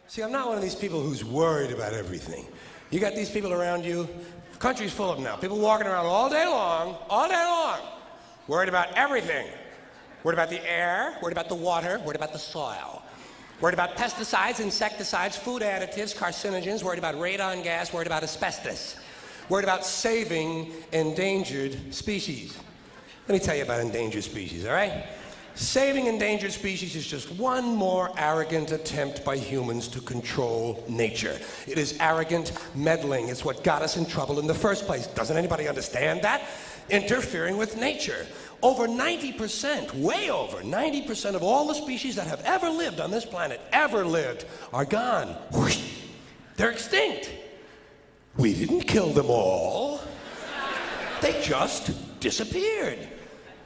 See, I'm not one of these people who's worried about everything. You got these people around you, the country's full of them now. People walking around all day long, worried about everything. Worried about the air, worried about the water, worried about the soil. Worried about pesticides, insecticides, food additives, carcinogens, worried about radon gas, worried about asbestos. Worried about saving endangered species. Let me tell you about endangered species, all right? Saving endangered species is just one more arrogant attempt by humans to control nature. It is arrogant meddling. It's what got us in trouble in the first place. Doesn't anybody understand that? Interfering with nature. Over 90%, way over 90% of all the species that have ever lived on this planet, are gone. Whoosh. They're extinct. We didn't kill them all. They just disappeared.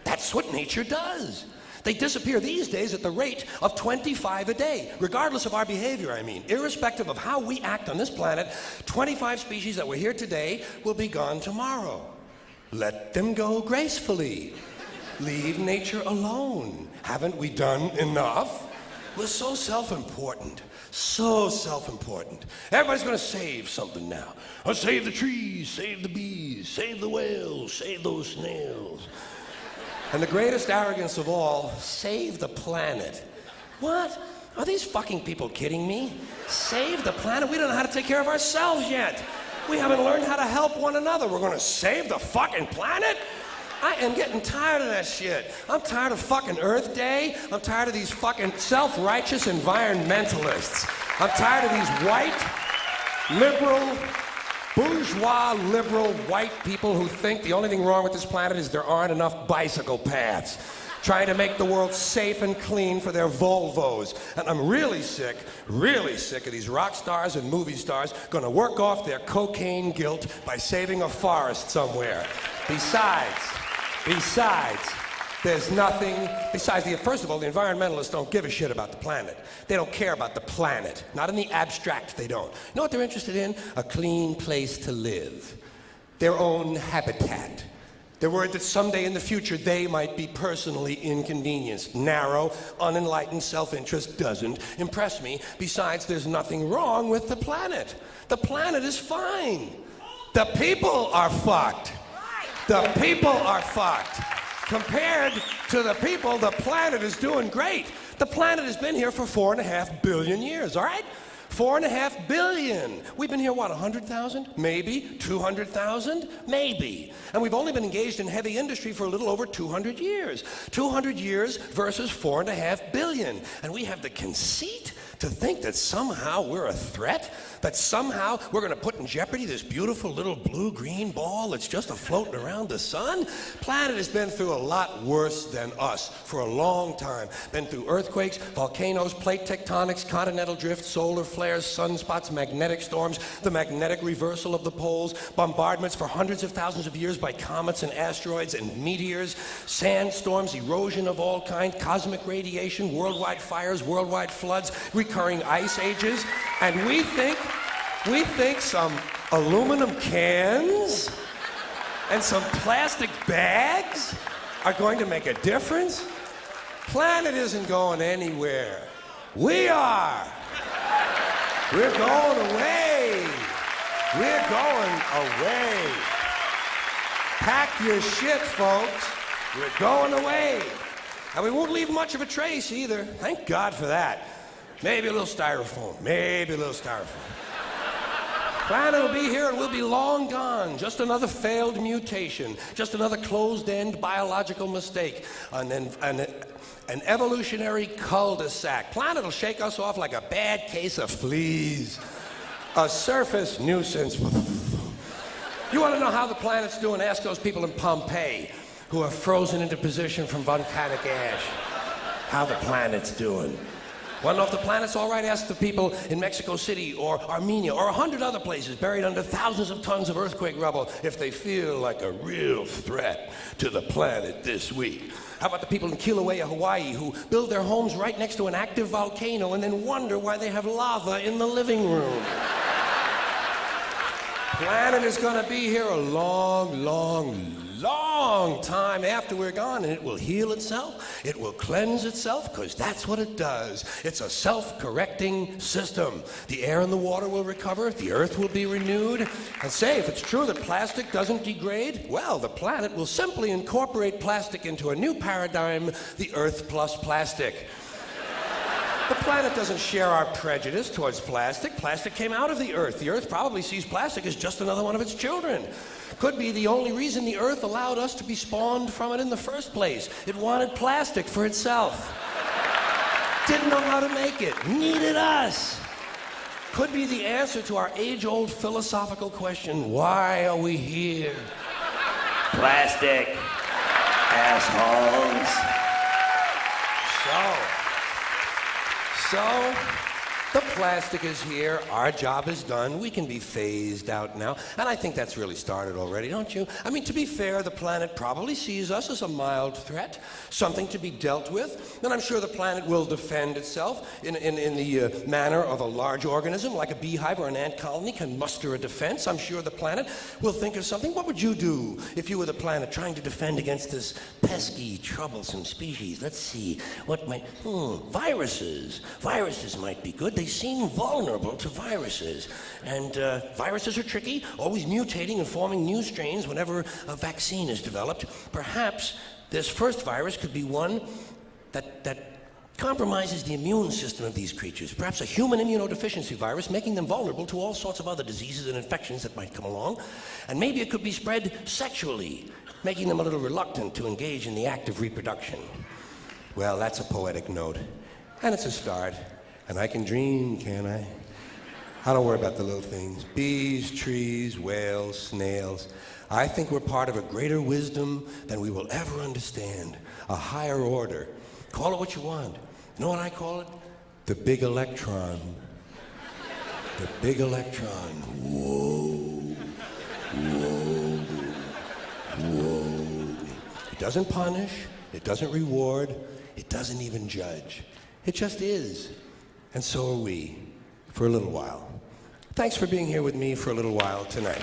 That's what nature does. They disappear these days at the rate of 25 a day, regardless of our behavior, I mean. Irrespective of how we act on this planet, 25 species that were here today will be gone tomorrow. Let them go gracefully. Leave nature alone. Haven't we done enough? We're so self-important. So self-important. Everybody's gonna save something now. Oh, save the trees, save the bees, save the whales, save those snails. And the greatest arrogance of all, save the planet. What? Are these fucking people kidding me? Save the planet? We don't know how to take care of ourselves yet. We haven't learned how to help one another. We're gonna save the fucking planet? I am getting tired of that shit. I'm tired of fucking Earth Day. I'm tired of these fucking self-righteous environmentalists. I'm tired of these white, liberal, bourgeois, liberal, white people who think the only thing wrong with this planet is there aren't enough bicycle paths. Trying to make the world safe and clean for their Volvos. And I'm really sick of these rock stars and movie stars gonna work off their cocaine guilt by saving a forest somewhere. Besides, there's nothing, first of all, the environmentalists don't give a shit about the planet. They don't care about the planet. Not in the abstract, they don't. You know what they're interested in? A clean place to live. Their own habitat. They're worried that someday in the future they might be personally inconvenienced. Narrow, unenlightened self-interest doesn't impress me. Besides, there's nothing wrong with the planet. The planet is fine. The people are fucked. The people are fucked. Compared to the people, the planet is doing great. The planet has been here for 4.5 billion years, all right? 4.5 billion. We've been here, what, 100,000? Maybe. 200,000? Maybe. And we've only been engaged in heavy industry for a little over 200 years. 200 years versus 4.5 billion. And we have the conceit to think that somehow we're a threat, that somehow we're going to put in jeopardy this beautiful little blue-green ball that's just floating around the sun. Planet has been through a lot worse than us for a long time. Been through earthquakes, volcanoes, plate tectonics, continental drift, solar flares, sunspots, magnetic storms, the magnetic reversal of the poles, bombardments for hundreds of thousands of years by comets and asteroids and meteors, sandstorms, erosion of all kinds, cosmic radiation, worldwide fires, worldwide floods, recurring ice ages, and we think some aluminum cans and some plastic bags are going to make a difference? Planet isn't going anywhere. We are. We're going away. We're going away. Pack your shit, folks. We're going away. And we won't leave much of a trace either. Thank God for that. Maybe a little styrofoam. Maybe a little styrofoam. Planet will be here and we'll be long gone. Just another failed mutation. Just another closed-end biological mistake. An evolutionary cul-de-sac. Planet will shake us off like a bad case of fleas. A surface nuisance. You want to know how the planet's doing? Ask those people in Pompeii who are frozen into position from volcanic ash. How the planet's doing. Want to know if the planet's all right? Ask the people in Mexico City or Armenia or 100 other places buried under thousands of tons of earthquake rubble if they feel like a real threat to the planet this week. How about the people in Kilauea, Hawaii, who build their homes right next to an active volcano and then wonder why they have lava in the living room? Planet is going to be here a long, long, long time after we're gone, and it will heal itself, it will cleanse itself, because that's what it does. It's a self-correcting system. The air and the water will recover, the earth will be renewed, and say, if it's true that plastic doesn't degrade, well, the planet will simply incorporate plastic into a new paradigm, the Earth plus plastic. The planet doesn't share our prejudice towards plastic. Plastic came out of the Earth. The Earth probably sees plastic as just another one of its children. Could be the only reason the Earth allowed us to be spawned from it in the first place. It wanted plastic for itself. Didn't know how to make it. Needed us. Could be the answer to our age-old philosophical question, why are we here? Plastic. Assholes. So, the plastic is here, our job is done, we can be phased out now, and I think that's really started already, don't you? I mean, to be fair, the planet probably sees us as a mild threat, something to be dealt with, and I'm sure the planet will defend itself in the manner of a large organism, like a beehive or an ant colony can muster a defense. I'm sure the planet will think of something. What would you do if you were the planet trying to defend against this pesky, troublesome species? Let's see, what might, viruses. Viruses might be good. They seem vulnerable to viruses. And viruses are tricky, always mutating and forming new strains whenever a vaccine is developed. Perhaps this first virus could be one that compromises the immune system of these creatures. Perhaps a human immunodeficiency virus, making them vulnerable to all sorts of other diseases and infections that might come along. And maybe it could be spread sexually, making them a little reluctant to engage in the act of reproduction. Well, that's a poetic note. And it's a start. And I can dream, can't I? I don't worry about the little things. Bees, trees, whales, snails. I think we're part of a greater wisdom than we will ever understand. A higher order. Call it what you want. You know what I call it? The big electron. The big electron. Whoa. Whoa. Whoa. It doesn't punish. It doesn't reward. It doesn't even judge. It just is. And so are we, for a little while. Thanks for being here with me for a little while tonight.